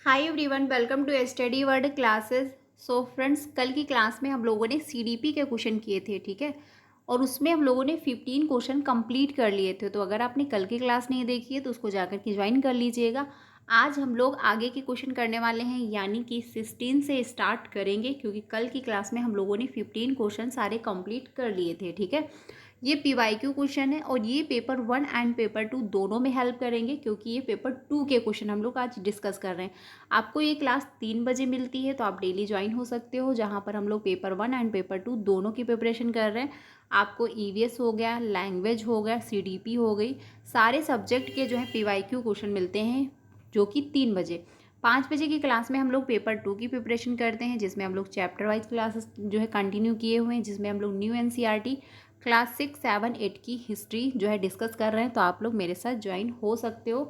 Hi everyone, welcome to study world classes. So friends, कल की class में हम लोगों ने सीडीपी के क्वेश्चन किए थे, ठीक है। और उसमें हम लोगों ने 15 क्वेश्चन कंप्लीट कर लिए थे। तो अगर आपने कल की क्लास नहीं देखी है तो उसको जाकर के ज्वाइन कर लीजिएगा। आज हम लोग आगे के क्वेश्चन करने वाले हैं, यानी कि 16 से स्टार्ट करेंगे, क्योंकि कल की क्लास में हम लोगों ने 15 क्वेश्चन सारे कंप्लीट कर लिए थे, ठीक है। ये पीवाईक्यू क्वेश्चन है और ये पेपर 1 एंड पेपर 2 दोनों में हेल्प करेंगे, क्योंकि ये पेपर 2 के क्वेश्चन हम लोग आज डिस्कस कर रहे हैं। आपको ये क्लास 3 बजे मिलती है, तो आप डेली ज्वाइन हो सकते हो, जहाँ पर हम लोग पेपर 1 एंड पेपर 2 दोनों की प्रिपरेशन कर रहे हैं। आपको ईवीएस हो गया, लैंग्वेज हो गया, सीडीपी हो गई, सारे सब्जेक्ट के जो है पीवाईक्यू क्वेश्चन मिलते हैं, जो कि 3 बजे। 5 बजे की क्लास में हम लोग पेपर 2 की प्रिपरेशन करते हैं, जिसमें हम लोग चैप्टर वाइज क्लासेस जो है कंटिन्यू किए हुए हैं, जिसमें हम लोग न्यू एनसीईआरटी क्लास 6, 7, 8 की हिस्ट्री जो है डिस्कस कर रहे हैं। तो आप लोग मेरे साथ ज्वाइन हो सकते हो।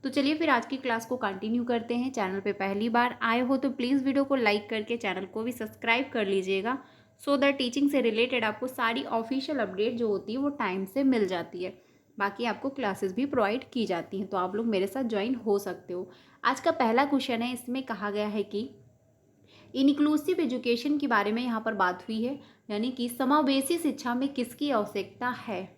तो चलिए फिर आज की क्लास को कंटिन्यू करते हैं। चैनल पे पहली बार आए हो तो प्लीज़ वीडियो को लाइक करके चैनल को भी सब्सक्राइब कर लीजिएगा, सो दैट टीचिंग से रिलेटेड आपको सारी ऑफिशियल अपडेट जो होती है वो टाइम से मिल जाती है। बाकी आपको क्लासेस भी प्रोवाइड की जाती हैं, तो आप लोग मेरे साथ ज्वाइन हो सकते हो। आज का पहला क्वेश्चन है, इसमें कहा गया है कि इनक्लूसिव एजुकेशन के बारे में यहाँ पर बात हुई है, यानी कि समावेशी शिक्षा में किसकी आवश्यकता है।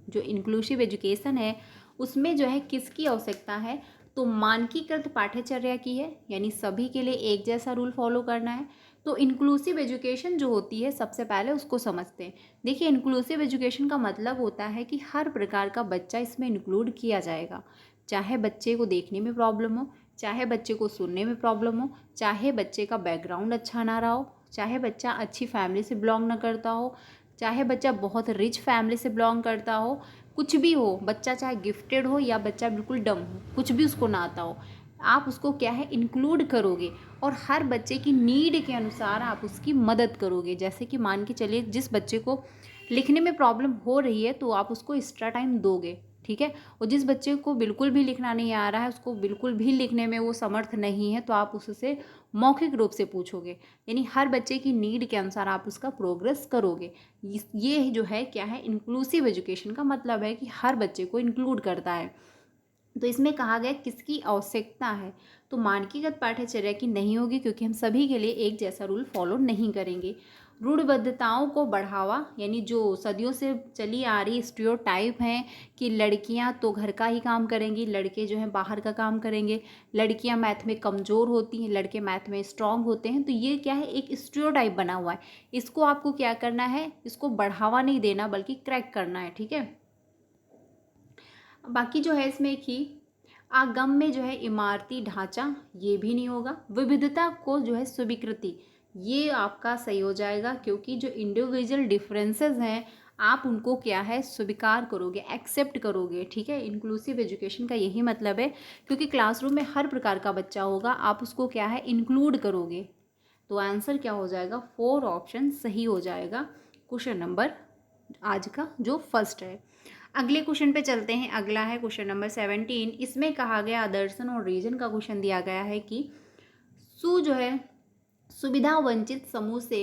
जो इंक्लूसिव एजुकेशन है उसमें जो है किसकी आवश्यकता है, तो मानकीकृत पाठ्यचर्या की है, यानी सभी के लिए एक जैसा रूल फॉलो करना है। तो इंक्लूसिव एजुकेशन जो होती है, सबसे पहले उसको समझते हैं। देखिए, इंक्लूसिव एजुकेशन का मतलब होता है कि हर प्रकार का बच्चा इसमें इंक्लूड किया जाएगा, चाहे बच्चे को देखने में प्रॉब्लम हो, चाहे बच्चे को सुनने में प्रॉब्लम हो, चाहे बच्चे का बैकग्राउंड अच्छा ना रहा हो, चाहे बच्चा अच्छी फैमिली से बिलोंग ना करता हो, चाहे बच्चा बहुत रिच फैमिली से बिलोंग करता हो, कुछ भी हो, बच्चा चाहे गिफ्टेड हो या बच्चा बिल्कुल डम हो, कुछ भी उसको ना आता हो, आप उसको क्या है इंक्लूड करोगे और हर बच्चे की नीड के अनुसार आप उसकी मदद करोगे। जैसे कि मान के चलिए, जिस बच्चे को लिखने में प्रॉब्लम हो रही है तो आप उसको एक्स्ट्रा टाइम दोगे, ठीक है। और जिस बच्चे को बिल्कुल भी लिखना नहीं आ रहा है, उसको बिल्कुल भी लिखने में वो समर्थ नहीं है, तो आप उससे मौखिक रूप से पूछोगे। यानी हर बच्चे की नीड के अनुसार आप उसका प्रोग्रेस करोगे। ये जो है क्या है, इंक्लूसिव एजुकेशन का मतलब है कि हर बच्चे को इंक्लूड करता है। तो इसमें कहा गया किसकी आवश्यकता है, तो मानकीकृत पाठ्यचर्या की नहीं होगी, क्योंकि हम सभी के लिए एक जैसा रूल फॉलो नहीं करेंगे। रूढ़िबद्धताओं को बढ़ावा, यानी जो सदियों से चली आ रही स्टीरियोटाइप हैं कि लड़कियां तो घर का ही काम करेंगी, लड़के जो हैं बाहर का काम करेंगे, लड़कियां मैथ में कमज़ोर होती हैं, लड़के मैथ में स्ट्रांग होते हैं, तो ये क्या है, एक स्टीरियोटाइप बना हुआ है। इसको आपको क्या करना है, इसको बढ़ावा नहीं देना बल्कि क्रैक करना है, ठीक है। बाकी जो है इसमें कि आगम में जो है इमारती ढांचा, ये भी नहीं होगा। विविधता को जो है स्वीकृति, ये आपका सही हो जाएगा, क्योंकि जो इंडिविजुअल डिफरेंसेस हैं आप उनको क्या है स्वीकार करोगे, एक्सेप्ट करोगे, ठीक है। इंक्लूसिव एजुकेशन का यही मतलब है, क्योंकि क्लासरूम में हर प्रकार का बच्चा होगा, आप उसको क्या है इंक्लूड करोगे। तो आंसर क्या हो जाएगा, 4 ऑप्शन सही हो जाएगा क्वेश्चन नंबर आज का जो फर्स्ट है। अगले क्वेश्चन पे चलते हैं। अगला है क्वेश्चन नंबर 17। इसमें कहा गया आदर्शन और रीजन का क्वेश्चन दिया गया है कि जो है सुविधा वंचित समूह से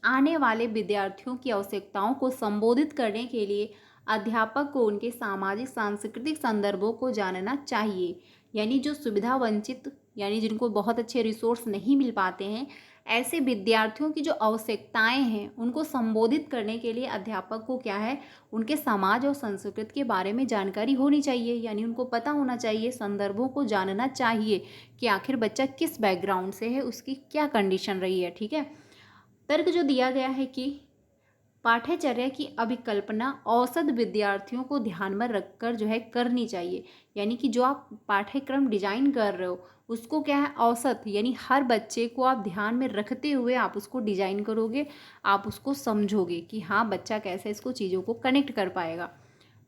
आने वाले विद्यार्थियों की आवश्यकताओं को संबोधित करने के लिए अध्यापक को उनके सामाजिक सांस्कृतिक संदर्भों को जानना चाहिए। यानी जो सुविधा वंचित, यानी जिनको बहुत अच्छे रिसोर्स नहीं मिल पाते हैं, ऐसे विद्यार्थियों की जो आवश्यकताएं हैं उनको संबोधित करने के लिए अध्यापक को क्या है, उनके समाज और संस्कृति के बारे में जानकारी होनी चाहिए। यानी उनको पता होना चाहिए, संदर्भों को जानना चाहिए कि आखिर बच्चा किस बैकग्राउंड से है, उसकी क्या कंडीशन रही है, ठीक है। तर्क जो दिया गया है कि पाठ्यचर्या की अभिकल्पना औसत विद्यार्थियों को ध्यान में रखकर जो है करनी चाहिए। यानी कि जो आप पाठ्यक्रम डिजाइन कर रहे हो उसको क्या है औसत, यानी हर बच्चे को आप ध्यान में रखते हुए आप उसको डिजाइन करोगे, आप उसको समझोगे कि हाँ बच्चा कैसे इसको चीज़ों को कनेक्ट कर पाएगा।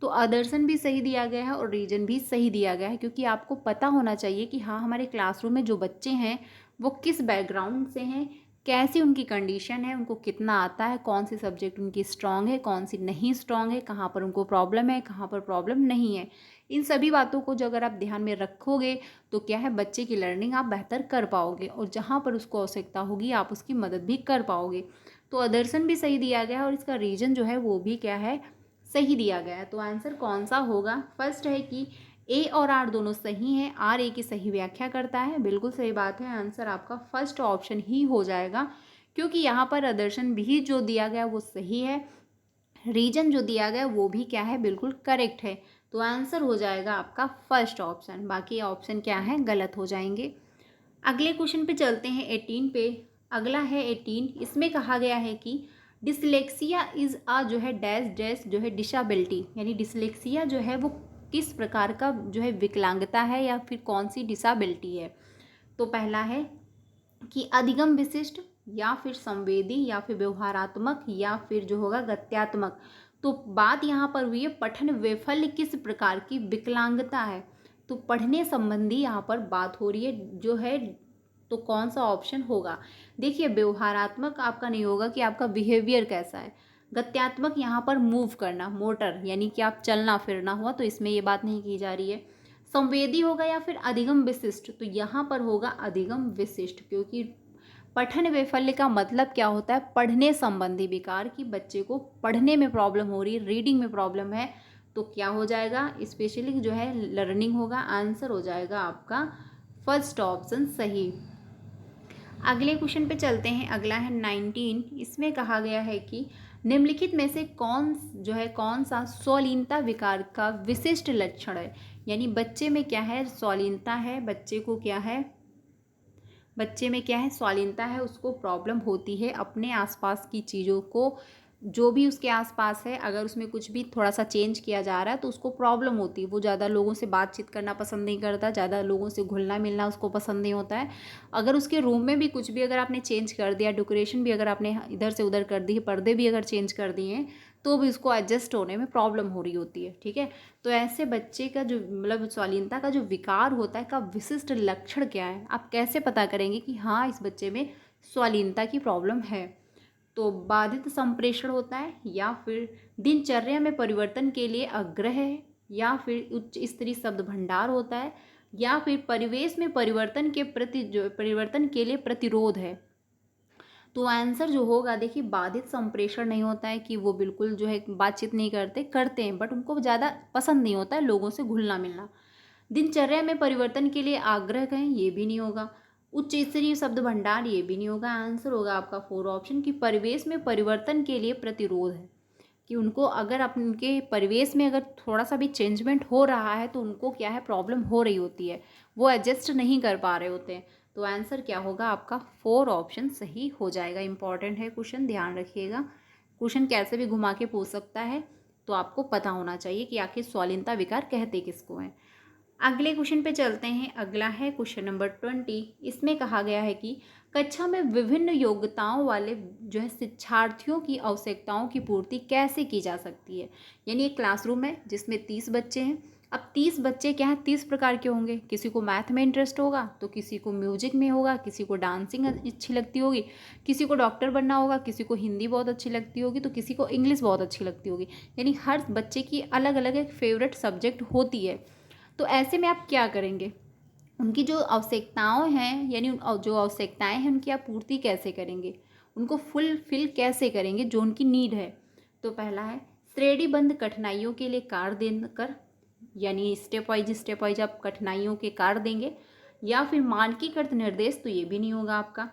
तो आदर्शन भी सही दिया गया है और रीजन भी सही दिया गया है, क्योंकि आपको पता होना चाहिए कि हाँ हमारे क्लासरूम में जो बच्चे हैं वो किस बैकग्राउंड से हैं, कैसी उनकी कंडीशन है, उनको कितना आता है, कौन सी सब्जेक्ट उनकी स्ट्रांग है, कौन सी नहीं स्ट्रांग है, कहाँ पर उनको प्रॉब्लम है, कहाँ पर प्रॉब्लम नहीं है। इन सभी बातों को जो अगर आप ध्यान में रखोगे तो क्या है, बच्चे की लर्निंग आप बेहतर कर पाओगे और जहाँ पर उसको आवश्यकता होगी आप उसकी मदद भी कर पाओगे। तो आदर्शन भी सही दिया गया है और इसका रीजन जो है वो भी क्या है, सही दिया गया है। तो आंसर कौन सा होगा, फर्स्ट है कि ए और आर दोनों सही हैं, आर ए की सही व्याख्या करता है, बिल्कुल सही बात है। आंसर आपका फर्स्ट ऑप्शन ही हो जाएगा, क्योंकि यहाँ पर आदर्शन भी जो दिया गया वो सही है, रीजन जो दिया गया वो भी क्या है, बिल्कुल करेक्ट है। तो आंसर हो जाएगा आपका फर्स्ट ऑप्शन, बाकी ऑप्शन क्या है, गलत हो जाएंगे। अगले क्वेश्चन पे चलते हैं 18 पे। अगला है 18, इसमें कहा गया है कि डिसलेक्सिया इज़ आ जो है डैश डैश जो है डिसेबिलिटी, यानी डिसलेक्सिया जो है वो किस प्रकार का जो है विकलांगता है या फिर कौन सी डिसेबिलिटी है। तो पहला है कि अधिगम विशिष्ट, या फिर संवेदी, या फिर व्यवहारात्मक, या फिर जो होगा गत्यात्मक। तो बात यहाँ पर हुई है पठन वैफल्य किस प्रकार की विकलांगता है, तो पढ़ने संबंधी यहाँ पर बात हो रही है जो है। तो कौन सा ऑप्शन होगा, देखिए व्यवहारात्मक आपका नहीं होगा कि आपका बिहेवियर कैसा है, गत्यात्मक यहाँ पर मूव करना, मोटर यानी कि आप चलना फिरना हुआ, तो इसमें ये बात नहीं की जा रही है। संवेदी होगा या फिर अधिगम विशिष्ट, तो यहाँ पर होगा अधिगम विशिष्ट, क्योंकि पठन वैफल्य का मतलब क्या होता है, पढ़ने संबंधी विकार, कि बच्चे को पढ़ने में प्रॉब्लम हो रही है, रीडिंग में प्रॉब्लम है, तो क्या हो जाएगा, स्पेशली जो है लर्निंग होगा। आंसर हो जाएगा आपका फर्स्ट ऑप्शन सही। अगले क्वेश्चन पे चलते हैं, अगला है 19, इसमें कहा गया है कि निम्नलिखित में से कौन सा स्वलीनता विकार का विशिष्ट लक्षण है, यानी बच्चे में क्या है, स्वलीनता है, बच्चे में क्या है, स्वालीनता है, उसको प्रॉब्लम होती है अपने आसपास की चीज़ों को, जो भी उसके आसपास है अगर उसमें कुछ भी थोड़ा सा चेंज किया जा रहा है तो उसको प्रॉब्लम होती है। वो ज़्यादा लोगों से बातचीत करना पसंद नहीं करता, ज़्यादा लोगों से घुलना मिलना उसको पसंद नहीं होता है। अगर उसके रूम में भी कुछ भी अगर आपने चेंज कर दिया, डेकोरेशन भी अगर आपने इधर से उधर कर दी है, पर्दे भी अगर चेंज कर दिए हैं, तो भी उसको एडजस्ट होने में प्रॉब्लम हो रही होती है। ठीक है, तो ऐसे बच्चे का जो मतलब स्वालीनता का जो विकार होता है का विशिष्ट लक्षण क्या है, आप कैसे पता करेंगे कि हाँ इस बच्चे में स्वालीनता की प्रॉब्लम है। तो बाधित संप्रेषण होता है, या फिर दिनचर्या में परिवर्तन के लिए आग्रह है, या फिर उच्च स्तरीय शब्द भंडार होता है, या फिर परिवेश में परिवर्तन के लिए प्रतिरोध है। तो आंसर जो होगा, देखिए बाधित संप्रेषण नहीं होता है कि वो बिल्कुल जो है बातचीत नहीं करते हैं, बट उनको ज़्यादा पसंद नहीं होता है लोगों से घुलना मिलना। दिनचर्या में परिवर्तन के लिए आग्रह करें, ये भी नहीं होगा। उच्च स्तरीय शब्द भंडार, ये भी नहीं होगा। आंसर होगा आपका 4 ऑप्शन, की परिवेश में परिवर्तन के लिए प्रतिरोध है, कि उनको अगर उनके परिवेश में अगर थोड़ा सा भी चेंजमेंट हो रहा है तो उनको क्या है, प्रॉब्लम हो रही होती है, वो एडजस्ट नहीं कर पा रहे होते हैं। तो आंसर क्या होगा आपका 4 ऑप्शन सही हो जाएगा। इंपॉर्टेंट है क्वेश्चन, ध्यान रखिएगा। क्वेश्चन कैसे भी घुमा के पूछ सकता है, तो आपको पता होना चाहिए कि आखिर स्वालीनता विकार कहते किसको हैं। अगले क्वेश्चन पे चलते हैं, अगला है क्वेश्चन नंबर 20। इसमें कहा गया है कि कक्षा में विभिन्न योग्यताओं वाले जो है शिक्षार्थियों की आवश्यकताओं की पूर्ति कैसे की जा सकती है। यानी एक क्लासरूम है जिसमें 30 बच्चे हैं। अब 30 बच्चे क्या है, 30 प्रकार के होंगे। किसी को मैथ में इंटरेस्ट होगा, तो किसी को म्यूजिक में होगा, किसी को डांसिंग अच्छी लगती होगी, किसी को डॉक्टर बनना होगा, किसी को हिंदी बहुत अच्छी लगती होगी, तो किसी को इंग्लिश बहुत अच्छी लगती होगी। यानी हर बच्चे की अलग अलग एक फेवरेट सब्जेक्ट होती है। तो ऐसे में आप क्या करेंगे, उनकी जो आवश्यकताएं हैं, यानी जो आवश्यकताएं हैं उनकी आप पूर्ति कैसे करेंगे, उनको फुलफिल कैसे करेंगे जो उनकी नीड है। तो पहला है श्रेणीबद्ध कठिनाइयों के लिए कार्य देकर, यानी स्टेप वाइज आप कठिनाइयों के कार्य देंगे, या फिर मानकीकृत निर्देश, तो ये भी नहीं होगा आपका।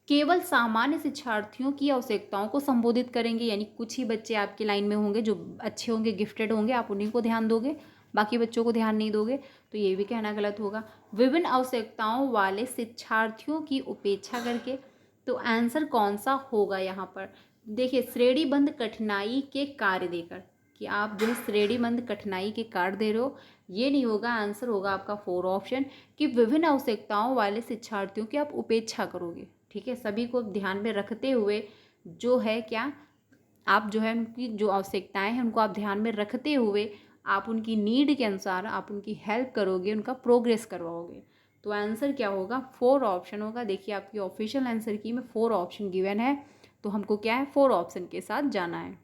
केवल सामान्य शिक्षार्थियों की आवश्यकताओं को संबोधित करेंगे, यानी कुछ ही बच्चे आपकी लाइन में होंगे जो अच्छे होंगे, गिफ्टेड होंगे, आप उन्हीं को ध्यान दोगे, बाकी बच्चों को ध्यान नहीं दोगे, तो ये भी कहना गलत होगा। विभिन्न आवश्यकताओं वाले शिक्षार्थियों की उपेक्षा करके, तो आंसर कौन सा होगा यहाँ पर, देखिए श्रेणीबद्ध कठिनाई के कार्य देकर, कि आप जो श्रेणीबद्ध कठिनाई के कार्य दे रहे हो, ये नहीं होगा। आंसर होगा आपका 4 ऑप्शन, कि विभिन्न आवश्यकताओं वाले शिक्षार्थियों की आप उपेक्षा करोगे। ठीक है, सभी को ध्यान में रखते हुए जो है क्या, आप जो है उनकी जो आवश्यकताएं हैं उनको आप ध्यान में रखते हुए आप उनकी नीड के अनुसार आप उनकी हेल्प करोगे, उनका प्रोग्रेस करवाओगे। तो आंसर क्या होगा, 4 ऑप्शन होगा। देखिए आपकी ऑफिशियल आंसर की में 4 ऑप्शन गिवन है, तो हमको क्या है 4 ऑप्शन के साथ जाना है,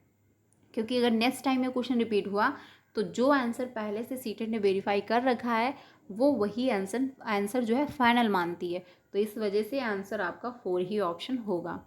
क्योंकि अगर नेक्स्ट टाइम में क्वेश्चन रिपीट हुआ तो जो आंसर पहले से सीटेट ने वेरीफाई कर रखा है वो वही आंसर जो है फाइनल मानती है। तो इस वजह से आंसर आपका 4 ही ऑप्शन होगा।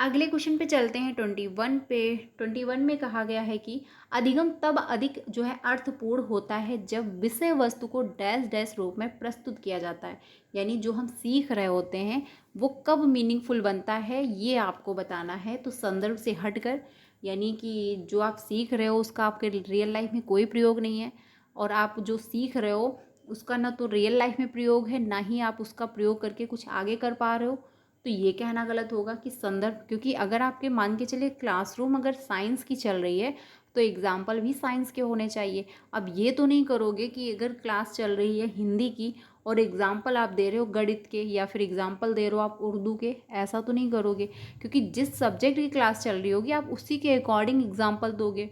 अगले क्वेश्चन पे चलते हैं 21 पे। 21 में कहा गया है कि अधिगम तब अधिक जो है अर्थपूर्ण होता है जब विषय वस्तु को डैश डैश रूप में प्रस्तुत किया जाता है। यानी जो हम सीख रहे होते हैं वो कब मीनिंगफुल बनता है ये आपको बताना है। तो संदर्भ से हटकर, यानी कि जो आप सीख रहे हो उसका आपके रियल लाइफ में कोई प्रयोग नहीं है, और आप जो सीख रहे हो उसका ना तो रियल लाइफ में प्रयोग है, ना ही आप उसका प्रयोग करके कुछ आगे कर पा रहे हो, तो ये कहना गलत होगा कि संदर्भ। क्योंकि अगर आपके मान के चलिए क्लासरूम अगर साइंस की चल रही है तो एग्जाम्पल भी साइंस के होने चाहिए। अब ये तो नहीं करोगे कि अगर क्लास चल रही है हिंदी की और एग्जाम्पल आप दे रहे हो गणित के, या फिर एग्जाम्पल दे रहे हो आप उर्दू के, ऐसा तो नहीं करोगे। क्योंकि जिस सब्जेक्ट की क्लास चल रही होगी आप उसी के अकॉर्डिंग एग्जाम्पल दोगे,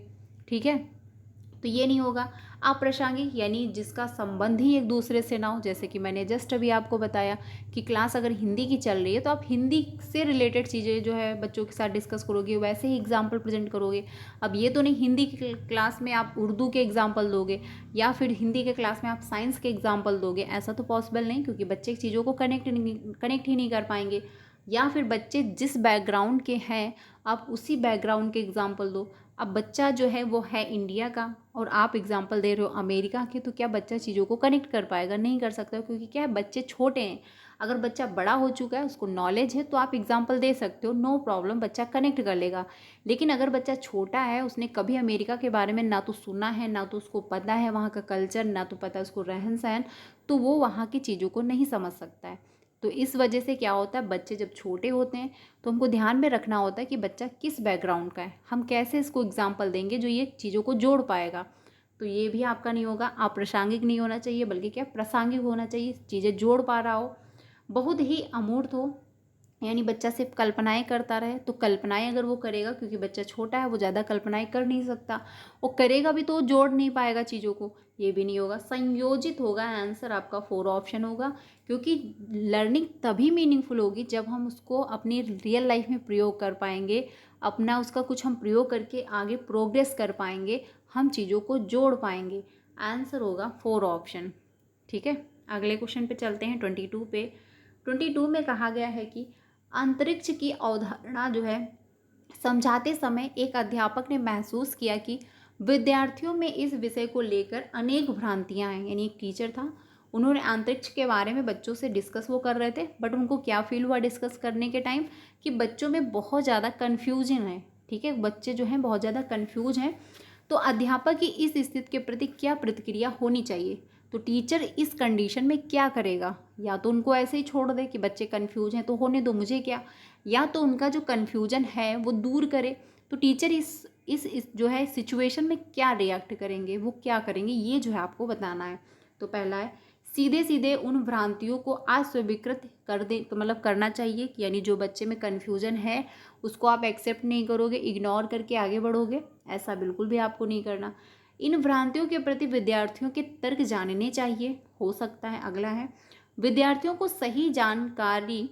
ठीक है। तो ये नहीं होगा। अप्रासंगिक यानी जिसका संबंध ही एक दूसरे से ना हो, जैसे कि मैंने जस्ट अभी आपको बताया कि क्लास अगर हिंदी की चल रही है तो आप हिंदी से रिलेटेड चीज़ें जो है बच्चों के साथ डिस्कस करोगे, वैसे ही एग्जाम्पल प्रेजेंट करोगे। अब ये तो नहीं हिंदी की क्लास में आप उर्दू के एग्जाम्पल दोगे, या फिर हिंदी के क्लास में आप साइंस के एग्जाम्पल दोगे, ऐसा तो पॉसिबल नहीं, क्योंकि बच्चे चीज़ों को कनेक्ट ही नहीं कर पाएंगे। या फिर बच्चे जिस बैकग्राउंड के हैं आप उसी बैकग्राउंड के एग्जाम्पल दो। अब बच्चा जो है वो है इंडिया का और आप एग्जाम्पल दे रहे हो अमेरिका के, तो क्या बच्चा चीज़ों को कनेक्ट कर पाएगा? नहीं कर सकता, क्योंकि क्या है बच्चे छोटे हैं। अगर बच्चा बड़ा हो चुका है उसको नॉलेज है तो आप एग्जाम्पल दे सकते हो, नो प्रॉब्लम, बच्चा कनेक्ट कर लेगा। लेकिन अगर बच्चा छोटा है, उसने कभी अमेरिका के बारे में ना तो सुना है, ना तो उसको पता है वहाँ का कल्चर, ना तो पता है उसको रहन सहन, तो वो वहाँ की चीज़ों को नहीं समझ सकता है। तो इस वजह से क्या होता है, बच्चे जब छोटे होते हैं तो हमको ध्यान में रखना होता है कि बच्चा किस बैकग्राउंड का है, हम कैसे इसको एग्जाम्पल देंगे जो ये चीज़ों को जोड़ पाएगा। तो ये भी आपका नहीं होगा। अप्रासंगिक नहीं होना चाहिए, बल्कि क्या प्रासंगिक होना चाहिए, चीज़ें जोड़ पा रहा हो। बहुत ही अमूर्त हो, यानी बच्चा सिर्फ कल्पनाएं करता रहे, तो कल्पनाएं अगर वो करेगा, क्योंकि बच्चा छोटा है वो ज़्यादा कल्पनाएं कर नहीं सकता, वो करेगा भी तो वो जोड़ नहीं पाएगा चीज़ों को, ये भी नहीं होगा। संयोजित होगा, आंसर आपका 4 ऑप्शन होगा। क्योंकि लर्निंग तभी मीनिंगफुल होगी जब हम उसको अपनी रियल लाइफ में प्रयोग कर पाएंगे, अपना उसका कुछ हम प्रयोग करके आगे प्रोग्रेस कर पाएंगे, हम चीज़ों को जोड़ पाएंगे। आंसर होगा 4 ऑप्शन, ठीक है। अगले क्वेश्चन पे चलते हैं 22 पे। 22 में कहा गया है कि अंतरिक्ष की अवधारणा जो है समझाते समय एक अध्यापक ने महसूस किया कि विद्यार्थियों में इस विषय को लेकर अनेक भ्रांतियां हैं। यानी एक टीचर था, उन्होंने अंतरिक्ष के बारे में बच्चों से डिस्कस वो कर रहे थे, बट उनको क्या फील हुआ डिस्कस करने के टाइम कि बच्चों में बहुत ज़्यादा कन्फ्यूजन है, ठीक है, बच्चे जो हैं बहुत ज़्यादा कन्फ्यूज हैं। तो अध्यापक की इस स्थिति के प्रति क्या प्रतिक्रिया होनी चाहिए? तो टीचर इस कंडीशन में क्या करेगा? या तो उनको ऐसे ही छोड़ दे कि बच्चे कन्फ्यूज हैं तो होने दो, मुझे क्या, या तो उनका जो कन्फ्यूजन है वो दूर करे। तो टीचर इस जो है सिचुएशन में क्या रिएक्ट करेंगे, वो क्या करेंगे, ये जो है आपको बताना है। तो पहला है सीधे सीधे उन भ्रांतियों को अस्वीकृत कर दे, तो मतलब करना चाहिए, यानी जो बच्चे में कन्फ्यूजन है उसको आप एक्सेप्ट नहीं करोगे, इग्नोर करके आगे बढ़ोगे, ऐसा बिल्कुल भी आपको नहीं करना। इन भ्रांतियों के प्रति विद्यार्थियों के तर्क जानने चाहिए, हो सकता है। अगला है विद्यार्थियों को सही जानकारी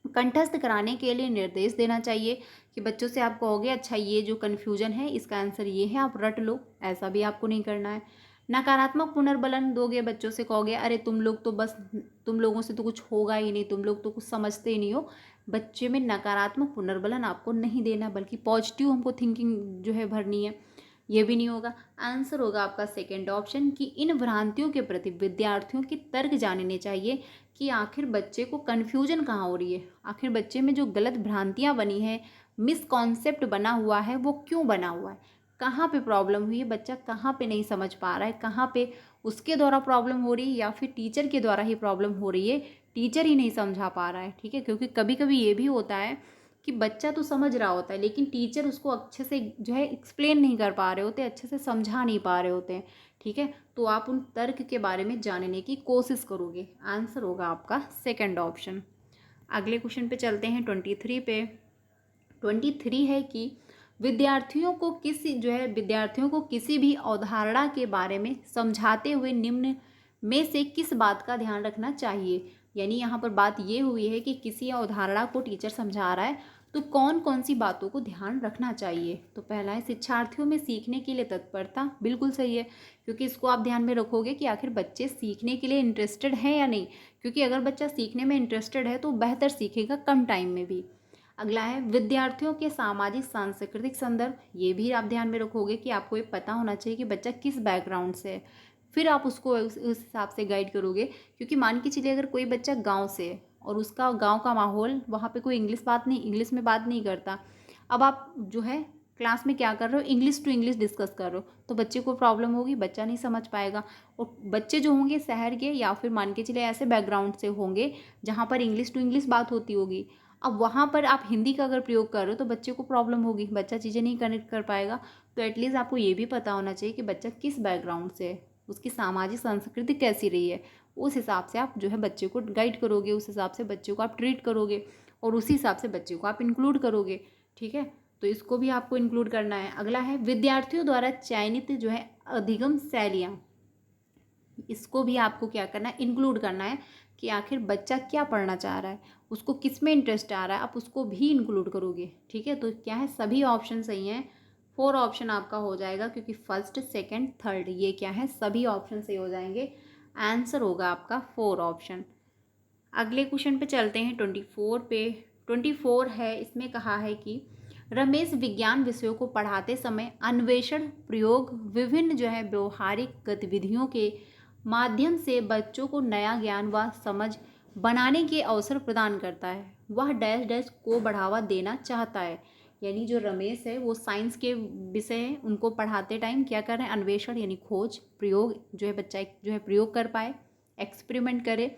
कंठस्थ कराने के लिए निर्देश देना चाहिए, कि बच्चों से आप कहोगे अच्छा ये जो कन्फ्यूजन है इसका आंसर ये है, आप रट लो, ऐसा भी आपको नहीं करना है। नकारात्मक पुनर्बलन दोगे, बच्चों से कहोगे अरे तुम लोग तो बस, तुम लोगों से तो कुछ होगा ही नहीं, तुम लोग तो कुछ समझते ही नहीं हो। बच्चे में नकारात्मक पुनर्बलन आपको नहीं देना, बल्कि पॉजिटिव हमको थिंकिंग जो है भरनी है, ये भी नहीं होगा। आंसर होगा आपका सेकेंड ऑप्शन, कि इन भ्रांतियों के प्रति विद्यार्थियों के तर्क जानने चाहिए, कि आखिर बच्चे को कन्फ्यूजन कहाँ हो रही है, आखिर बच्चे में जो गलत भ्रांतियाँ बनी है, मिसकॉन्सेप्ट बना हुआ है, वो क्यों बना हुआ है, कहाँ पे प्रॉब्लम हुई है, बच्चा कहाँ पे नहीं समझ पा रहा है, कहाँ पे उसके द्वारा प्रॉब्लम हो रही है या फिर टीचर के द्वारा ही प्रॉब्लम हो रही है, टीचर ही नहीं समझा पा रहा है, ठीक है। क्योंकि कभी कभी ये भी होता है कि बच्चा तो समझ रहा होता है लेकिन टीचर उसको अच्छे से जो है एक्सप्लेन नहीं कर पा रहे होते, अच्छे से समझा नहीं पा रहे होते हैं, ठीक है। तो आप उन तर्क के बारे में जानने की कोशिश करोगे, आंसर होगा आपका सेकंड ऑप्शन। अगले क्वेश्चन पे चलते हैं 23 पे। 23 है कि विद्यार्थियों को किसी भी अवधारणा के बारे में समझाते हुए निम्न में से किस बात का ध्यान रखना चाहिए। यानी यहाँ पर बात ये हुई है कि किसी अवधारणा को टीचर समझा रहा है तो कौन कौन सी बातों को ध्यान रखना चाहिए। तो पहला है शिक्षार्थियों में सीखने के लिए तत्परता, बिल्कुल सही है, क्योंकि इसको आप ध्यान में रखोगे कि आखिर बच्चे सीखने के लिए इंटरेस्टेड हैं या नहीं, क्योंकि अगर बच्चा सीखने में इंटरेस्टेड है तो बेहतर सीखेगा कम टाइम में भी। अगला है विद्यार्थियों के सामाजिक सांस्कृतिक संदर्भ। ये भी आप ध्यान में रखोगे कि आपको ये पता होना चाहिए कि बच्चा किस बैकग्राउंड से है, फिर आप उसको उस हिसाब से गाइड करोगे। क्योंकि मान के चलिए अगर कोई बच्चा गांव से है और उसका गांव का माहौल, वहाँ पे कोई इंग्लिश में बात नहीं करता, अब आप जो है क्लास में क्या कर रहे हो, इंग्लिश टू इंग्लिश डिस्कस कर रहे हो, तो बच्चे को प्रॉब्लम होगी, बच्चा नहीं समझ पाएगा। और बच्चे जो होंगे शहर के या फिर मान के चलिए ऐसे बैकग्राउंड से होंगे जहाँ पर इंग्लिश टू इंग्लिश बात होती होगी, अब वहाँ पर आप हिंदी का अगर प्रयोग कर रहे हो तो बच्चे को प्रॉब्लम होगी, बच्चा चीज़ें नहीं कनेक्ट कर पाएगा। तो एटलीस्ट आपको ये भी पता होना चाहिए कि बच्चा किस बैकग्राउंड से है, उसकी सामाजिक संस्कृति कैसी रही है, उस हिसाब से आप जो है बच्चे को गाइड करोगे, उस हिसाब से बच्चे को आप ट्रीट करोगे और उसी हिसाब से बच्चे को आप इंक्लूड करोगे। ठीक है, तो इसको भी आपको इंक्लूड करना है। अगला है विद्यार्थियों द्वारा चयनित जो है अधिगम शैलियाँ, इसको भी आपको क्या करना है, इंक्लूड करना है कि आखिर बच्चा क्या पढ़ना चाह रहा है, उसको किस में इंटरेस्ट आ रहा है, आप उसको भी इंक्लूड करोगे। ठीक है, तो क्या है, सभी ऑप्शन सही हैं, 4 ऑप्शन आपका हो जाएगा, क्योंकि फर्स्ट सेकंड थर्ड ये क्या है, सभी ऑप्शन सही हो जाएंगे। आंसर होगा आपका 4 ऑप्शन। अगले क्वेश्चन पे चलते हैं 24 पे। 24 है, इसमें कहा है कि रमेश विज्ञान विषयों को पढ़ाते समय अन्वेषण, प्रयोग, विभिन्न जो है व्यवहारिक गतिविधियों के माध्यम से बच्चों को नया ज्ञान व समझ बनाने के अवसर प्रदान करता है। वह डैश डैश को बढ़ावा देना चाहता है। यानी जो रमेश है वो साइंस के विषय हैं, उनको पढ़ाते टाइम क्या कर रहे हैं, अन्वेषण यानी खोज, प्रयोग जो है बच्चा जो है प्रयोग कर पाए, एक्सपेरिमेंट करे,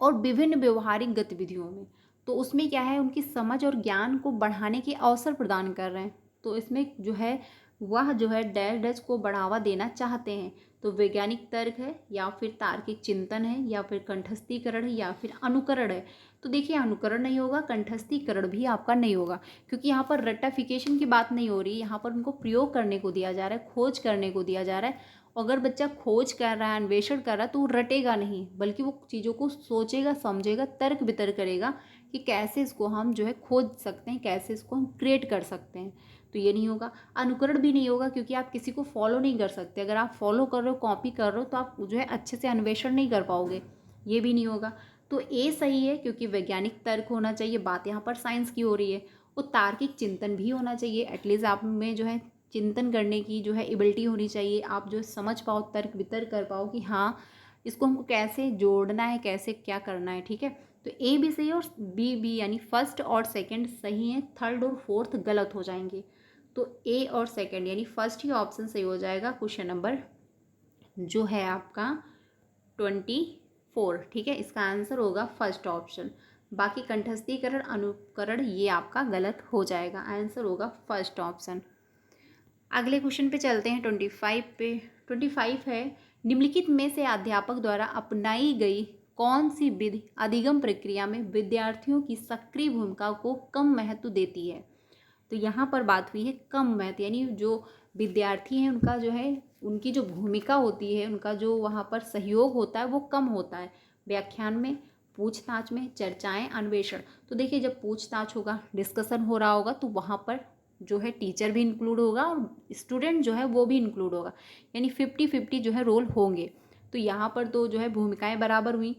और विभिन्न व्यवहारिक गतिविधियों में, तो उसमें क्या है, उनकी समझ और ज्ञान को बढ़ाने के अवसर प्रदान कर रहे हैं। तो इसमें जो है वह जो है डैश डैश को बढ़ावा देना चाहते हैं। तो वैज्ञानिक तर्क है या फिर तार्किक चिंतन है या फिर कंठस्थीकरण है या फिर अनुकरण है। तो देखिए अनुकरण नहीं होगा, कंठस्थीकरण भी आपका नहीं होगा, क्योंकि यहाँ पर रट्टाफिकेशन की बात नहीं हो रही, यहाँ पर उनको प्रयोग करने को दिया जा रहा है, खोज करने को दिया जा रहा है। अगर बच्चा खोज कर रहा है, अन्वेषण कर रहा है, तो वो रटेगा नहीं, बल्कि वो चीज़ों को सोचेगा, समझेगा, तर्क वितर्क करेगा कि कैसे इसको हम जो है खोज सकते हैं, कैसे इसको हम क्रिएट कर सकते हैं। तो ये नहीं होगा। अनुकरण भी नहीं होगा, क्योंकि आप किसी को फॉलो नहीं कर सकते। अगर आप फॉलो कर रहे हो, कॉपी कर रहे हो, तो आप जो है अच्छे से अन्वेषण नहीं कर पाओगे, ये भी नहीं होगा। तो ए सही है, क्योंकि वैज्ञानिक तर्क होना चाहिए, बात यहाँ पर साइंस की हो रही है। और तार्किक चिंतन भी होना चाहिए, एटलीस्ट आप में जो है चिंतन करने की जो है एबिलिटी होनी चाहिए, आप जो समझ पाओ, तर्क वितर्क कर पाओ कि हाँ इसको हमको कैसे जोड़ना है, कैसे क्या करना है। ठीक है, तो ए भी सही है और बी यानी फर्स्ट और सेकंड सही है, थर्ड और फोर्थ गलत हो जाएंगे। तो ए और सेकंड यानी फर्स्ट ही ऑप्शन सही हो जाएगा, क्वेश्चन नंबर जो है आपका 24। ठीक है, इसका आंसर होगा फर्स्ट ऑप्शन। बाकी कंठस्थीकरण, अनुकरण ये आपका गलत हो जाएगा, आंसर होगा फर्स्ट ऑप्शन। अगले क्वेश्चन पे चलते हैं 25 पे। 25 है, निम्नलिखित में से अध्यापक द्वारा अपनाई गई कौन सी विधि अधिगम प्रक्रिया में विद्यार्थियों की सक्रिय भूमिका को कम महत्व देती है। तो यहाँ पर बात हुई है कम महत्व, यानी जो विद्यार्थी हैं उनका जो है, उनकी जो भूमिका होती है, उनका जो वहाँ पर सहयोग होता है वो कम होता है। व्याख्यान में, पूछताछ में, चर्चाएं, अन्वेषण। तो देखिए जब पूछताछ होगा, डिस्कशन हो रहा होगा, तो वहाँ पर जो है टीचर भी इंक्लूड होगा और स्टूडेंट जो है वो भी इंक्लूड होगा, यानी 50-50 जो है रोल होंगे। तो यहाँ पर तो जो है भूमिकाएं बराबर हुई।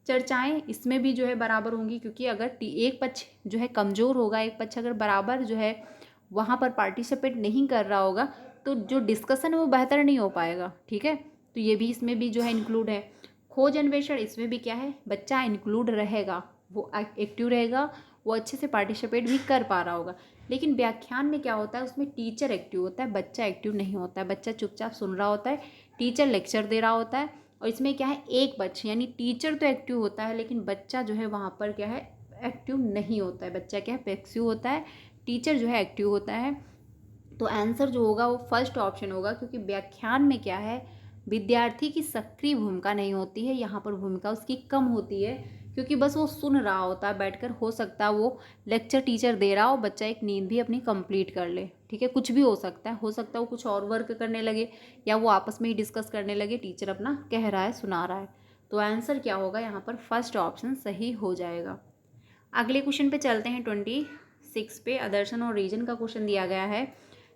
चर्चाएं इसमें भी जो है बराबर होंगी, क्योंकि अगर एक पक्ष जो है कमज़ोर होगा, एक पक्ष अगर बराबर जो है वहाँ पर पार्टिसिपेट नहीं कर रहा होगा, तो जो डिस्कशन है वो बेहतर नहीं हो पाएगा। ठीक है, तो ये भी इसमें भी जो है इंक्लूड है। खोज अन्वेषण, इसमें भी क्या है, बच्चा इंक्लूड रहेगा, वो एक्टिव रहेगा, वो अच्छे से पार्टिसिपेट भी कर पा रहा होगा। लेकिन व्याख्यान में क्या होता है, उसमें टीचर एक्टिव होता है, बच्चा एक्टिव नहीं होता है, बच्चा चुपचाप सुन रहा होता है, टीचर लेक्चर दे रहा होता है। और इसमें क्या है, एक बच्चा यानी टीचर तो एक्टिव होता है, लेकिन बच्चा जो है वहाँ पर क्या है, एक्टिव नहीं होता है, बच्चा क्या है, पैसिव होता है, टीचर जो है एक्टिव होता है। तो आंसर जो होगा वो फर्स्ट ऑप्शन होगा, क्योंकि व्याख्यान में क्या है, विद्यार्थी की सक्रिय भूमिका नहीं होती है, यहाँ पर भूमिका उसकी कम होती है, क्योंकि बस वो सुन रहा होता है बैठकर। हो सकता है वो लेक्चर टीचर दे रहा हो, बच्चा एक नींद भी अपनी कंप्लीट कर ले। ठीक है, कुछ भी हो सकता है, वो कुछ और वर्क करने लगे या वो आपस में ही डिस्कस करने लगे, टीचर अपना कह रहा है, सुना रहा है। तो आंसर क्या होगा, यहाँ पर फर्स्ट ऑप्शन सही हो जाएगा। अगले क्वेश्चन पे चलते हैं 26 पे। आदर्शन और रीजन का क्वेश्चन दिया गया है।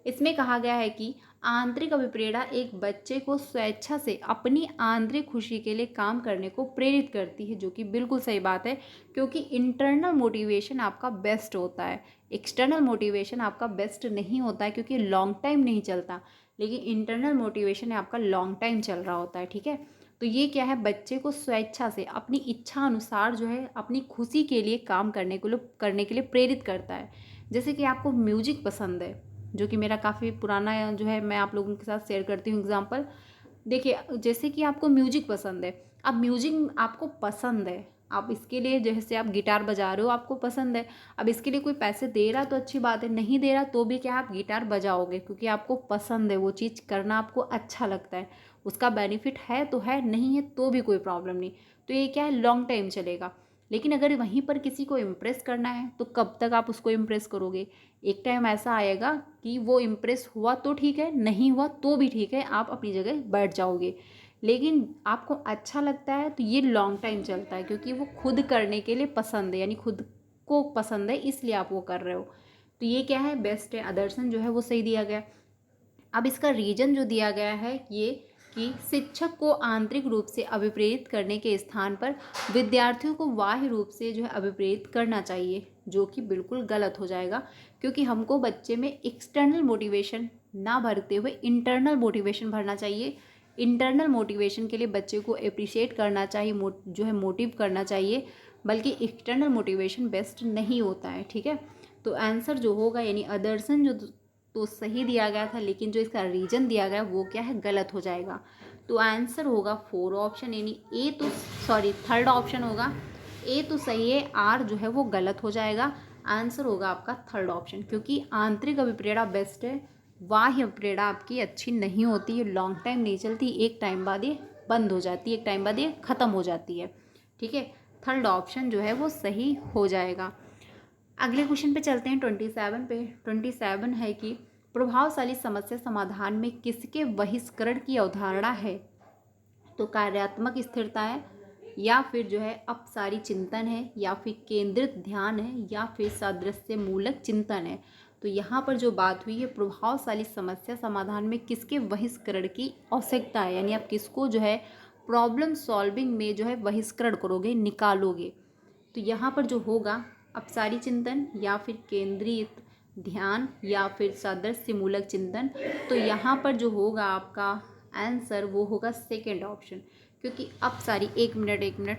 इसमें कहा गया है कि आंतरिक अभिप्रेरणा एक बच्चे को स्वेच्छा से अपनी आंतरिक खुशी के लिए काम करने को प्रेरित करती है, जो कि बिल्कुल सही बात है, क्योंकि इंटरनल मोटिवेशन आपका बेस्ट होता है, एक्सटर्नल मोटिवेशन आपका बेस्ट नहीं होता है, क्योंकि लॉन्ग टाइम नहीं चलता, लेकिन इंटरनल मोटिवेशन आपका लॉन्ग टाइम चल रहा होता है। ठीक है, तो ये क्या है, बच्चे को स्वेच्छा से अपनी इच्छा अनुसार जो है अपनी खुशी के लिए काम करने के लिए प्रेरित करता है। जैसे कि आपको म्यूजिक पसंद है, जो कि मेरा काफ़ी पुराना जो है, मैं आप लोगों के साथ शेयर करती हूँ एग्जांपल। देखिए, जैसे कि आपको म्यूजिक पसंद है, अब म्यूजिक आपको पसंद है, आप इसके लिए जैसे आप गिटार बजा रहे हो, आपको पसंद है, अब इसके लिए कोई पैसे दे रहा तो अच्छी बात है, नहीं दे रहा तो भी क्या आप गिटार बजाओगे, क्योंकि आपको पसंद है, वो चीज़ करना आपको अच्छा लगता है, उसका बेनिफिट है तो है, नहीं है तो भी कोई प्रॉब्लम नहीं। तो ये क्या है, लॉन्ग टाइम चलेगा। लेकिन अगर वहीं पर किसी को इम्प्रेस करना है तो कब तक आप उसको इम्प्रेस करोगे? एक टाइम ऐसा आएगा कि वो इम्प्रेस हुआ तो ठीक है, नहीं हुआ तो भी ठीक है, आप अपनी जगह बैठ जाओगे। लेकिन आपको अच्छा लगता है तो ये लॉन्ग टाइम चलता है, क्योंकि वो खुद करने के लिए पसंद है, यानी खुद को पसंद है, इसलिए आप वो कर रहे हो। तो ये क्या है, बेस्ट है, आदर्शन जो है वो सही दिया गया। अब इसका रीजन जो दिया गया है ये, कि शिक्षक को आंतरिक रूप से अभिप्रेरित करने के स्थान पर विद्यार्थियों को बाह्य रूप से जो है अभिप्रेरित करना चाहिए, जो कि बिल्कुल गलत हो जाएगा, क्योंकि हमको बच्चे में एक्सटर्नल मोटिवेशन ना भरते हुए इंटरनल मोटिवेशन भरना चाहिए। इंटरनल मोटिवेशन के लिए बच्चे को अप्रिशिएट करना चाहिए, जो है मोटिव करना चाहिए, बल्कि एक्सटर्नल मोटिवेशन बेस्ट नहीं होता है। ठीक है, तो आंसर जो होगा, यानी आदर्शन जो तो सही दिया गया था, लेकिन जो इसका रीजन दिया गया वो क्या है, गलत हो जाएगा। तो आंसर होगा 4 ऑप्शन, यानी ए तो सॉरी थर्ड ऑप्शन होगा, ए तो सही है, आर जो है वो गलत हो जाएगा। आंसर होगा आपका थर्ड ऑप्शन, क्योंकि आंतरिक अभिप्रेरणा बेस्ट है, बाह्य अभिप्रेरणा आपकी अच्छी नहीं होती है, लॉन्ग टाइम नहीं चलती, एक टाइम बाद ये बंद हो जाती है, एक टाइम बाद ये ख़त्म हो जाती है। ठीक है, थर्ड ऑप्शन जो है वो सही हो जाएगा। अगले क्वेश्चन पे चलते हैं 27 पे। 27 है कि प्रभावशाली समस्या समाधान में किसके बहिष्करण की अवधारणा है? तो कार्यात्मक स्थिरता है, या फिर जो है अपसारी चिंतन है, या फिर केंद्रित ध्यान है, या फिर सादृश्य मूलक चिंतन है। तो यहाँ पर जो बात हुई है, प्रभावशाली समस्या समाधान में किसके बहिष्करण की आवश्यकता है, यानी आप किसको जो है प्रॉब्लम सॉल्विंग में जो है बहिष्करण करोगे, निकालोगे। तो यहाँ पर जो होगा, अपसारी चिंतन, या फिर केंद्रित ध्यान, या फिर सादृश्य मूलक चिंतन। तो यहाँ पर जो होगा आपका आंसर वो होगा सेकेंड ऑप्शन, क्योंकि अपसारी, एक मिनट,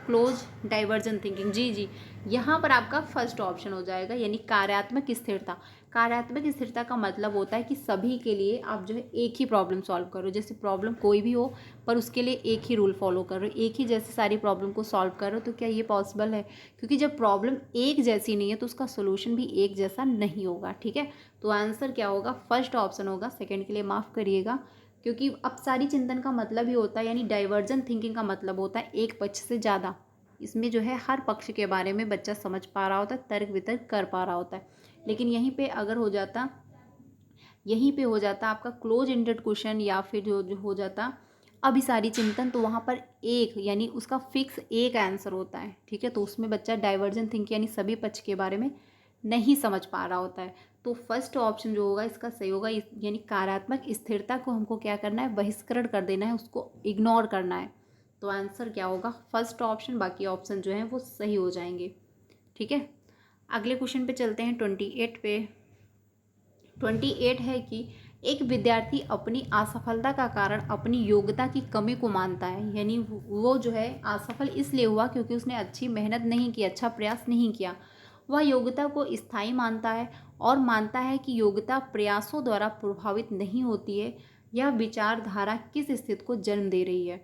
क्लोज डाइवर्जन थिंकिंग, जी, यहाँ पर आपका फर्स्ट ऑप्शन हो जाएगा, यानी कार्यात्मक स्थिरता। कार्यात्मक स्थिरता का मतलब होता है कि सभी के लिए आप जो है एक ही प्रॉब्लम सॉल्व करो, जैसे प्रॉब्लम कोई भी हो पर उसके लिए एक ही रूल फॉलो करो, एक ही जैसे सारी प्रॉब्लम को सॉल्व करो। तो क्या ये पॉसिबल है? क्योंकि जब प्रॉब्लम एक जैसी नहीं है तो उसका सोल्यूशन भी एक जैसा नहीं होगा। ठीक है, तो आंसर क्या होगा, फर्स्ट ऑप्शन होगा, सेकेंड के लिए माफ़ करिएगा, क्योंकि अपसारी चिंतन का मतलब ही होता है, यानी डाइवर्जन थिंकिंग का मतलब होता है एक पक्ष से ज़्यादा। इसमें जो है हर पक्ष के बारे में बच्चा समझ पा रहा होता है, तर्क वितर्क कर पा रहा होता है। लेकिन यहीं पे अगर हो जाता, यहीं पे हो जाता आपका क्लोज एंडेड क्वेश्चन, या फिर जो हो जाता अभिसारी चिंतन, तो वहाँ पर एक, यानी उसका फिक्स एक आंसर होता है। ठीक है, तो उसमें बच्चा डाइवर्जन थिंक यानी सभी पक्ष के बारे में नहीं समझ पा रहा होता है। तो फर्स्ट ऑप्शन जो होगा इसका सही होगा, यानी कार्यात्मक स्थिरता को हमको क्या करना है, बहिष्करण कर देना है, उसको इग्नोर करना है। तो आंसर क्या होगा, फर्स्ट ऑप्शन, बाकी ऑप्शन जो हैं वो सही हो जाएंगे। ठीक है, अगले क्वेश्चन पे चलते हैं 28 पे। 28 है कि एक विद्यार्थी अपनी असफलता का कारण अपनी योग्यता की कमी को मानता है, यानी वो जो है असफल इसलिए हुआ क्योंकि उसने अच्छी मेहनत नहीं की, अच्छा प्रयास नहीं किया। वह योग्यता को स्थायी मानता है और मानता है कि योग्यता प्रयासों द्वारा प्रभावित नहीं होती है। यह विचारधारा किस स्थिति को जन्म दे रही है?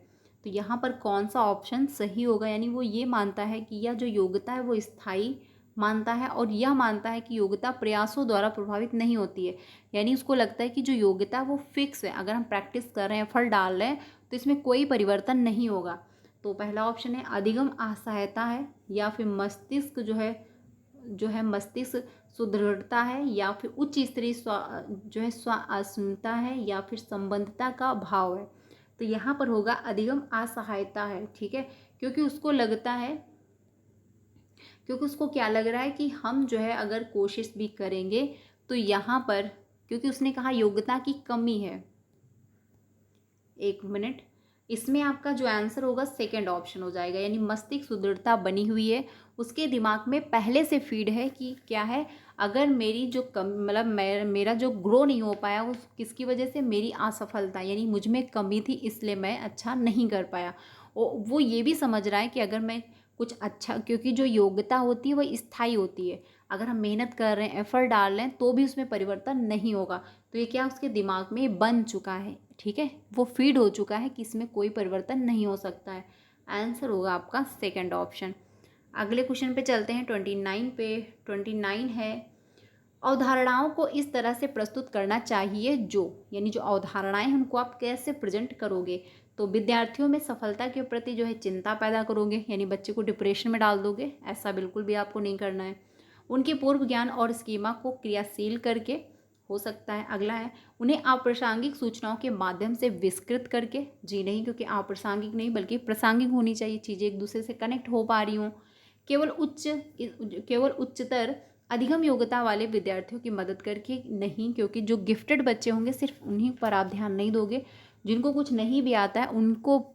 तो यहाँ पर कौन सा ऑप्शन सही होगा, यानी वो ये मानता है कि यह जो योग्यता है वो स्थायी मानता है, और यह मानता है कि योग्यता प्रयासों द्वारा प्रभावित नहीं होती है, यानी उसको लगता है कि जो योग्यता वो फिक्स है, अगर हम प्रैक्टिस कर रहे हैं, एफर्ट डाल रहे हैं तो इसमें कोई परिवर्तन नहीं होगा। तो पहला ऑप्शन है अधिगम असहायता है, या फिर मस्तिष्क जो है मस्तिष्क सुदृढ़ता है, या फिर उच्च स्तरीय जो है स्व अस्मिता है, या फिर संबंधता का भाव है। तो यहाँ पर होगा अधिगम असहायता है। ठीक है, क्योंकि उसको लगता है, क्योंकि उसको क्या लग रहा है कि हम जो है अगर कोशिश भी करेंगे तो यहाँ पर क्योंकि उसने कहा योग्यता की कमी है। एक मिनट, इसमें आपका जो आंसर होगा सेकंड ऑप्शन हो जाएगा, यानी मस्तिष्क सुदृढ़ता बनी हुई है, उसके दिमाग में पहले से फीड है कि क्या है, अगर मेरी जो मतलब मेरा जो ग्रो नहीं हो पाया उस किसकी वजह से, मेरी असफलता, यानी मुझ में कमी थी इसलिए मैं अच्छा नहीं कर पाया। वो ये भी समझ रहा है कि अगर मैं कुछ अच्छा, क्योंकि जो योग्यता होती है वह स्थायी होती है, अगर हम मेहनत कर रहे हैं, एफर्ट डाल रहे हैं तो भी उसमें परिवर्तन नहीं होगा। तो ये क्या उसके दिमाग में बन चुका है, ठीक है, वो फीड हो चुका है कि इसमें कोई परिवर्तन नहीं हो सकता है। आंसर होगा आपका सेकंड ऑप्शन। अगले क्वेश्चन पे चलते हैं 29 पे। 29 है, अवधारणाओं को इस तरह से प्रस्तुत करना चाहिए जो, यानी जो अवधारणाएं हैं उनको आप कैसे प्रेजेंट करोगे। तो विद्यार्थियों में सफलता के प्रति जो है चिंता पैदा करोगे, यानी बच्चे को डिप्रेशन में डाल दोगे, ऐसा बिल्कुल भी आपको नहीं करना है। उनके पूर्व ज्ञान और स्कीमा को क्रियाशील करके हो सकता है। अगला है, उन्हें अप्रासंगिक सूचनाओं के माध्यम से विस्कृत करके, जी नहीं, क्योंकि अप्रासंगिक नहीं बल्कि प्रासंगिक होनी चाहिए, चीज़ें एक दूसरे से कनेक्ट हो पा रही हों। केवल उच्चतर अधिगम योग्यता वाले विद्यार्थियों की मदद करके नहीं, क्योंकि जो गिफ्टेड बच्चे होंगे सिर्फ उन्हीं पर आप ध्यान नहीं दोगे, जिनको कुछ नहीं भी आता है उनको,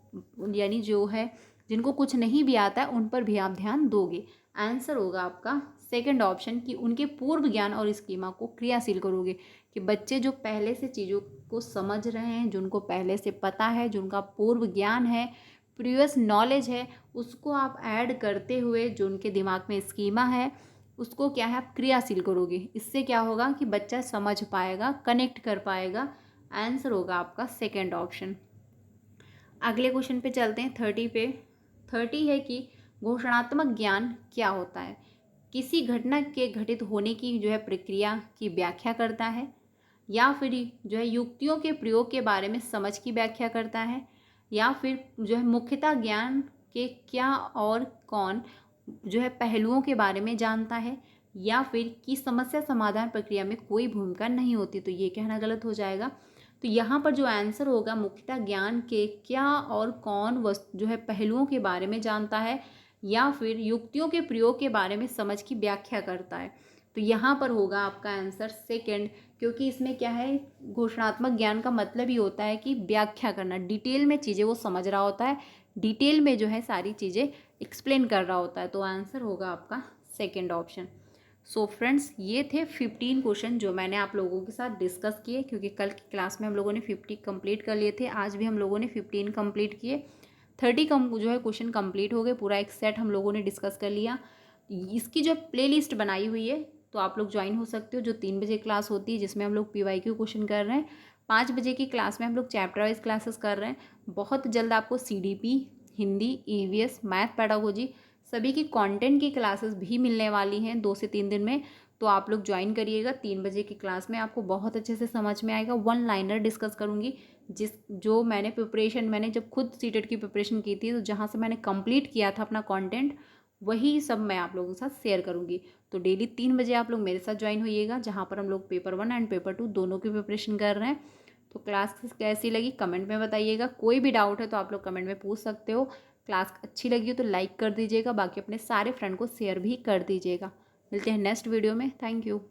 यानी जो है जिनको कुछ नहीं भी आता है उन पर भी आप ध्यान दोगे। आंसर होगा आपका सेकंड ऑप्शन कि उनके पूर्व ज्ञान और स्कीमा को क्रियाशील करोगे, कि बच्चे जो पहले से चीज़ों को समझ रहे हैं, जो उनको पहले से पता है, जो उनका पूर्व ज्ञान है, प्रीवियस नॉलेज है, उसको आप ऐड करते हुए जो उनके दिमाग में स्कीमा है उसको क्या है आप क्रियाशील करोगे। इससे क्या होगा कि बच्चा समझ पाएगा, कनेक्ट कर पाएगा। आंसर होगा आपका सेकंड ऑप्शन। अगले क्वेश्चन पे चलते हैं 30 पे। 30 है कि घोषणात्मक ज्ञान क्या होता है, किसी घटना के घटित होने की जो है प्रक्रिया की व्याख्या करता है, या फिर जो है युक्तियों के प्रयोग के बारे में समझ की व्याख्या करता है, या फिर जो है मुख्यतः ज्ञान के क्या और कौन जो है पहलुओं के बारे में जानता है, या फिर कि समस्या समाधान प्रक्रिया में कोई भूमिका नहीं होती। तो ये कहना गलत हो जाएगा। तो यहाँ पर जो आंसर होगा मुख्यतः ज्ञान के क्या और कौन वस्तु जो है पहलुओं के बारे में जानता है, या फिर युक्तियों के प्रयोग के बारे में समझ की व्याख्या करता है। तो यहाँ पर होगा आपका आंसर सेकंड, क्योंकि इसमें क्या है, घोषणात्मक ज्ञान का मतलब ही होता है कि व्याख्या करना, डिटेल में चीज़ें वो समझ रहा होता है, डिटेल में जो है सारी चीज़ें एक्सप्लेन कर रहा होता है। तो आंसर होगा आपका सेकंड ऑप्शन। सो फ्रेंड्स, ये थे 15 क्वेश्चन जो मैंने आप लोगों के साथ डिस्कस किए, क्योंकि कल की क्लास में हम लोगों ने 50 कंप्लीट कर लिए थे, आज भी हम लोगों ने 15 कंप्लीट किए। 30 जो है क्वेश्चन कंप्लीट हो गए, पूरा एक सेट हम लोगों ने डिस्कस कर लिया। इसकी जो प्लेलिस्ट बनाई हुई है तो आप लोग ज्वाइन हो सकते हो, जो 3 बजे क्लास होती है जिसमें हम लोग PYQ क्वेश्चन कर रहे हैं। 5 बजे की क्लास में हम लोग चैप्टर वाइज क्लासेस कर रहे हैं। बहुत जल्द आपको CDP, Hindi, EVS, math, pedagogy सभी की कंटेंट की क्लासेस भी मिलने वाली हैं 2 से 3 दिन में। तो आप लोग ज्वाइन करिएगा। 3 बजे की क्लास में आपको बहुत अच्छे से समझ में आएगा। 1 लाइनर डिस्कस करूँगी, जो मैंने जब खुद सीटेट की प्रिपरेशन की थी, तो जहाँ से मैंने कंप्लीट किया था अपना कंटेंट, वही सब मैं आप लोगों के साथ शेयर करूँगी। तो डेली 3 बजे आप लोग मेरे साथ ज्वाइन होइएगा, जहाँ पर हम लोग पेपर 1 एंड पेपर 2 दोनों की प्रिपरेशन कर रहे हैं। तो क्लास कैसी लगी कमेंट में बताइएगा। कोई भी डाउट है तो आप लोग कमेंट में पूछ सकते हो। क्लास अच्छी लगी हो तो लाइक कर दीजिएगा, बाकी अपने सारे फ्रेंड को शेयर भी कर दीजिएगा। मिलते हैं नेक्स्ट वीडियो में। Thank you.